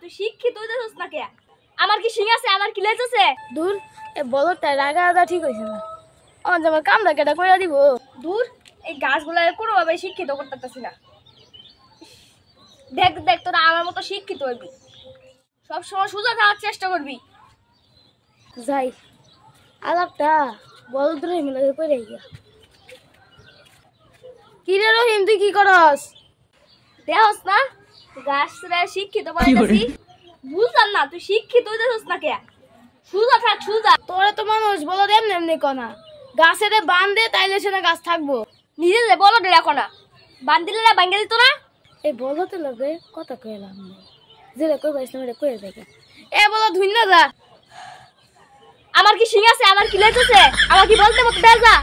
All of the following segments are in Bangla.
তুই শিক্ষিত হইতেছস না কে? আমার কি শিং আছে? আমার কি লেজ আছে? দূর এ বলদটা রাগা আদা ঠিক হইছে না। আমার কামটা কেটা কইরা দিব। দূর এই গাছগুলা কোনোভাবে শিক্ষিত করতে পারতাছি না। দেখ দেখ তোরা আমার মতো শিক্ষিত হইবি, সবসময় সোজা থাকার চেষ্টা করবি। যাই আলাপটা বলদ রহিম লাগে কইরা গিয়া। কি রে রহিম তুই কি করস? দেহস না গাছরা শিক্ষিত বানাইতাছি। বুঝলাম না তুই শিক্ষিত হইতেছস না কে? সোজা থাক সোজা। তোরা তো মানুষ বলদ এমনি এমনি কনা গাছেরে বান্ধে তাইলে সে না গাছ থাকবো। নিজে বলো দেখো না, বান্দিলে না ভাঙ্গা দিত না। এই বলতে লাগে কথা কইলাম না, যেটা কই বাইছ না কইরা দেখে। এ বলো ধুইন না যা। আমার কি শিং আছে? আমার কি লেজ আছে? আমার কি বলতে মত দে যা।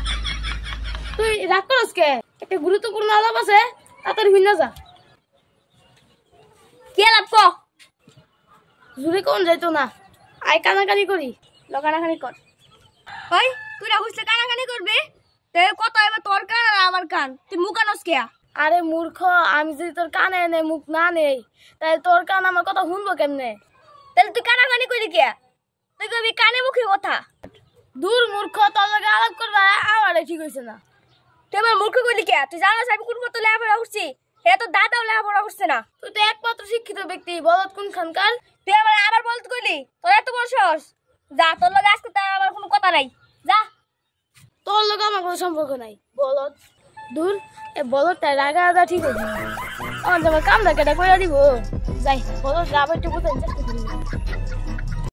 তুই রাগ করস কে? একটা গুরুত্বপূর্ণ আলাপ আছে, তাড়াতাড়ি হইন না যা। কি লাভ ক? জুড়ে কোন যাইতো না, আয় কানাকানি করি। লগানাখানি কর। ওই তুই না হইছে কানাকানি করবি, তে কত এবার তোর কান আর আমার কান, তুই মুখানস কে? আরে মূর্খ, আমি যদি তোর কানে নেই মুখ না নেই তাহলে তোর কান আমার কথা শুনবো কেমনে? তাহলে তুই কানাকানি করি কে? তুই কবি কানে মুখে কথা। দূর মূর্খ, তোর লগে আলাপ করবা আমারে ঠিক হইছে না। তুই আমার মূর্খ কইলি কে? তুই জানাস আমি কোন মতো লেখাপড়া করছি? হে তো দাদাও লেখাপড়া করছে না। তুই তো একমাত্র শিক্ষিত ব্যক্তি, বলত কোন খানকার? তুই আবার বলতে কইলি? তোর এত বড় সাহস? যা, তোর লগে আজকে তার আমার কোনো কথা নাই, যা। তোর লগে আমার কোনো সম্পর্ক নাই বলত। দূর এ বলদটা রাগা আদা ঠিক হইছে না। আমার কামটা কেটা কইরা দিব। যাই বলত যাবো একটু কোথায় চেষ্টা করি।